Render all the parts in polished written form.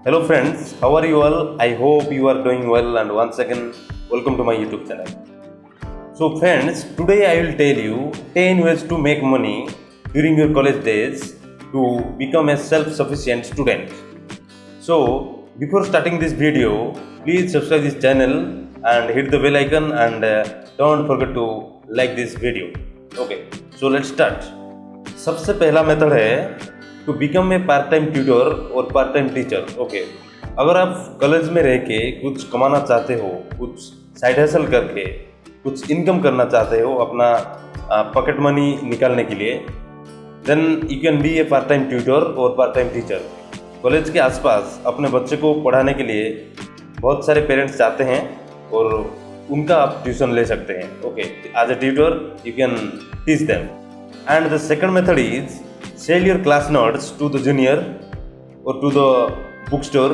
Hello friends, how are you all? I hope you are doing well and once again welcome to my YouTube channel. So friends, today I will tell you 10 ways to make money during your college days to become a self-sufficient student. So before starting this video, please subscribe this channel and hit the bell icon and don't forget to like this video. Okay, so let's start. सबसे पहला method है to become a part time tutor और part time teacher. Okay, अगर आप college में रह के कुछ कमाना चाहते हो, कुछ साइड हसल करके कुछ इनकम करना चाहते हो अपना पॉकेट मनी निकालने के लिए, then you can be a part time tutor और पार्ट टाइम टीचर. कॉलेज के आसपास अपने बच्चे को पढ़ाने के लिए बहुत सारे पेरेंट्स चाहते हैं और उनका आप ट्यूशन ले सकते हैं. Okay, as a tutor you can teach them. And the second method is sell your class notes to the junior or to the bookstore,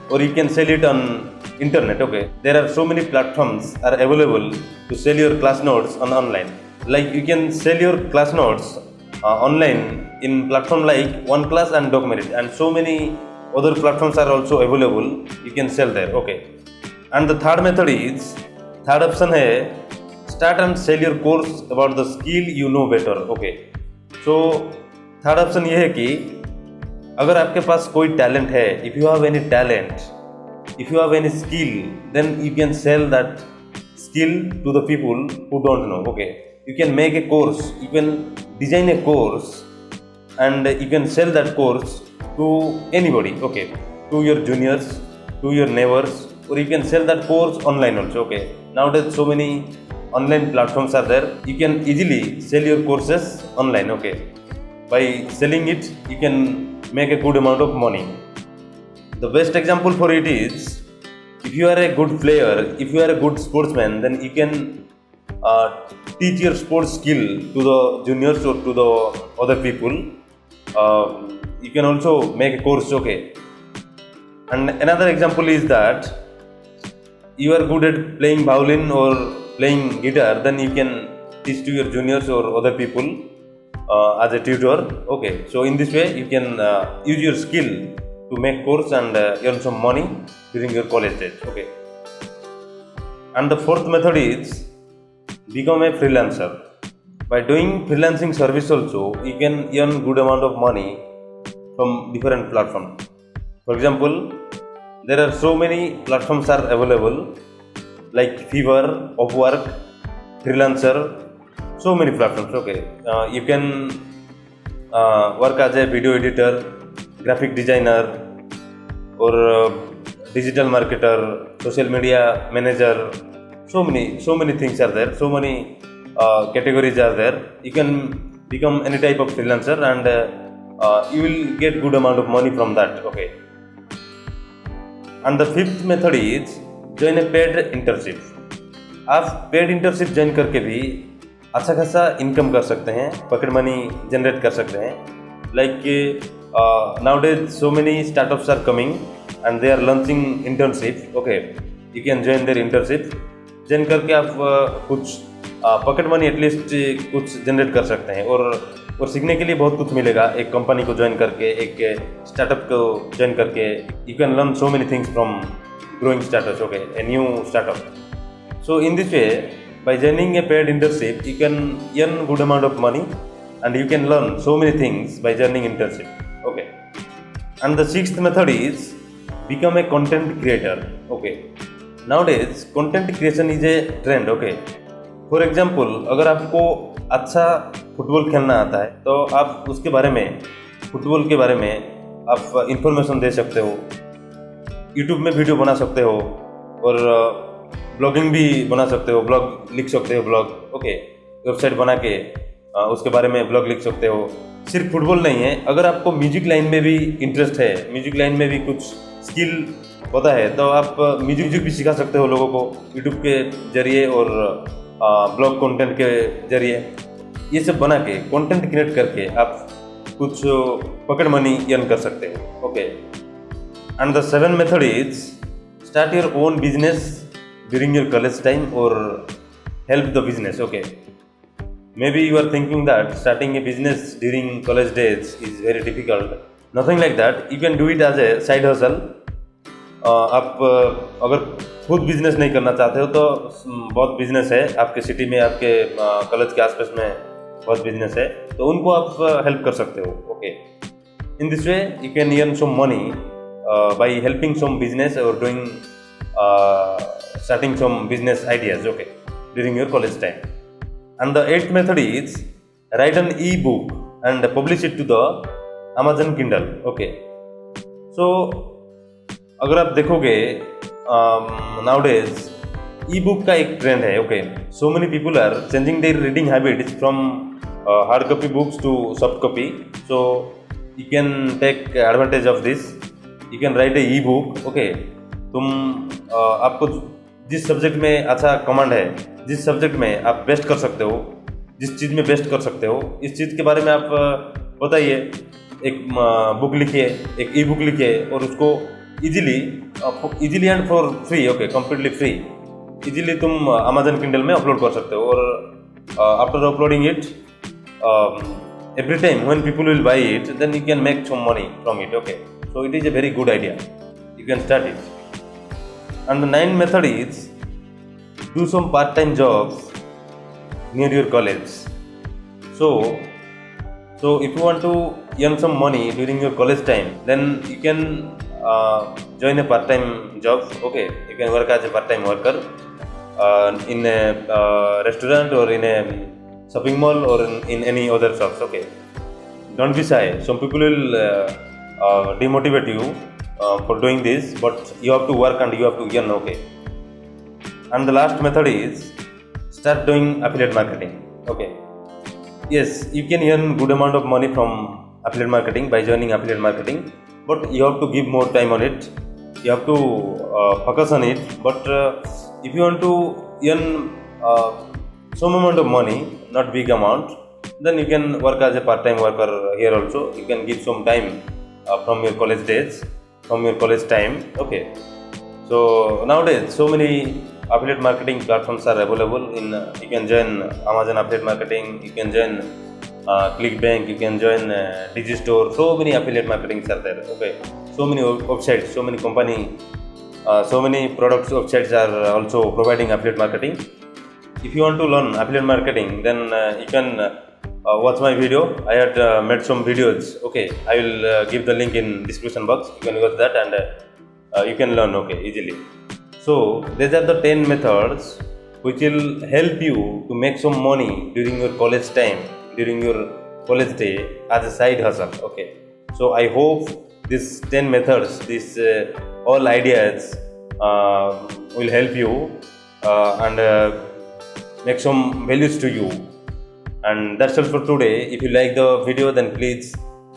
or you can sell it on internet. Okay, there are so many platforms are available to sell your class notes on online. Like you can sell your class notes online in platform like OneClass and Document, and so many other platforms are also available. You can sell there. Okay, and the third method is, third option है, start and sell your course about the skill you know better. Okay, so third option ये है कि अगर आपके पास कोई talent है, if you have any talent, if you have any skill, then you can sell that skill to the people who don't know. Okay, you can make a course, you can design a course and you can sell that course to anybody. Okay, to your juniors, to your neighbours, और you can sell that course online also. Okay, nowadays so many online platforms are there. You can easily sell your courses online. Okay, by selling it you can make a good amount of money. The best example for it is, if you are a good player, if you are a good sportsman, then you can teach your sports skill to the juniors or to the other people. You can also make a course. Okay, and another example is that you are good at playing violin or playing guitar, then you can teach to your juniors or other people as a tutor. Okay, so in this way you can use your skill to make course and earn some money during your college days. Okay, and the fourth method is become a freelancer. By doing freelancing service also you can earn good amount of money from different platforms. For example, there are so many platforms are available like Fiverr, Upwork, Freelancer, so many platforms. Okay, you can work as a video editor, graphic designer, or digital marketer, social media manager. So many things are there, so many categories are there. You can become any type of freelancer and you will get good amount of money from that. Okay, and the fifth method is join a paid internship. आप paid internship join करके भी अच्छा खासा income कर सकते हैं, pocket money generate कर सकते हैं. Like nowadays so many startups are coming and they are launching internship. Okay, you can join their internship. Join करके आप कुछ पॉकेट मनी एटलीस्ट कुछ जनरेट कर सकते हैं और सीखने के लिए बहुत कुछ मिलेगा. एक कंपनी को ज्वाइन करके, एक स्टार्टअप को ज्वाइन करके you can learn so many things from growing startups. Okay, a new startup. So in this way, by joining a paid internship, you can earn good amount of money and you can learn so many things by joining internship. Okay, and the sixth method is become a content creator. Okay, nowadays content creation is a trend. Okay, for example, अगर आपको अच्छा football खेलना आता है तो आप उसके बारे में, फुटबॉल के बारे में आप इंफॉर्मेशन दे सकते हो, यूट्यूब में वीडियो बना सकते हो और ब्लॉगिंग भी बना सकते हो, ब्लॉग लिख सकते हो. ब्लॉग, ओके, वेबसाइट बना के उसके बारे में ब्लॉग लिख सकते हो. सिर्फ फुटबॉल नहीं है, अगर आपको म्यूजिक लाइन में भी इंटरेस्ट है, म्यूजिक लाइन में भी कुछ स्किल होता है, तो आप म्यूजिक भी सिखा सकते हो लोगों को यूट्यूब के जरिए और ब्लॉग कंटेंट के जरिए. ये सब बना के कंटेंट क्रिएट करके आप कुछ पॉकेट मनी अर्न कर सकते हो. Okay, and the seven method is start your own business during your college time or help the business. Okay, maybe you are thinking that starting a business during college days is very difficult. Nothing like that. You can do it as a side hustle आप अगर खुद business नहीं करना चाहते हो तो बहुत business है आपके सिटी में, आपके कॉलेज के आसपास में बहुत बिजनेस है, तो उनको आप हेल्प कर सकते हो. Okay, in this way you can earn some money by helping some business और doing starting some business ideas, okay, during your college time. And the eighth method is write an e-book and publish it to the Amazon Kindle. Okay, so अगर आप देखोगे nowadays e-book का एक trend है. Okay, so many people are changing their reading habits from hard copy books to soft copy, so you can take advantage of this. You can write a e-book. okay, तुम आपको जिस subject में अच्छा command है, जिस subject में आप best कर सकते हो, जिस चीज़ में बेस्ट कर सकते हो, इस चीज़ के बारे में आप बताइए, एक बुक लिखिए, एक ई बुक लिखिए और उसको easily and for free, okay, completely free, easily तुम अमेजन किंडल में अपलोड कर सकते हो. और after uploading it every time when people will buy it, then you can make some money from it. Okay, so it is a very good idea, you can start it. And the ninth method is do some part-time jobs near your college. So if you want to earn some money during your college time, then you can join a part-time job. Okay, you can work as a part-time worker in a restaurant or in a shopping mall or in any other shops. Okay, don't be shy. Some people will demotivate you for doing this, but you have to work and you have to earn. Okay, and the last method is start doing affiliate marketing. Okay, yes, you can earn good amount of money from affiliate marketing by joining affiliate marketing, but you have to give more time on it, you have to focus on it. But if you want to earn some amount of money, not big amount, then you can work as a part-time worker here also. You can give some time from your college days, from your college time. Okay, so nowadays so many affiliate marketing platforms are available in you can join Amazon affiliate marketing, you can join Clickbank, you can join Digistore. So many affiliate marketings are there. Okay, so many websites, so many company, so many products websites are also providing affiliate marketing. If you want to learn affiliate marketing, then you can watch my video. I had made some videos. Okay, I will give the link in description box. You can watch that and you can learn, okay, easily. So these are the 10 methods which will help you to make some money during your college time, during your college day as a side hustle. Okay, so I hope these 10 methods, these all ideas will help you and make some values to you. And that's all for today. If you like the video, then please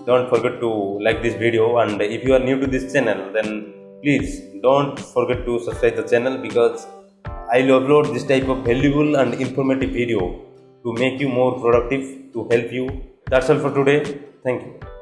don't forget to like this video. And if you are new to this channel, then please don't forget to subscribe the channel, because I will upload this type of valuable and informative video to make you more productive, to help you. That's all for today. Thank you.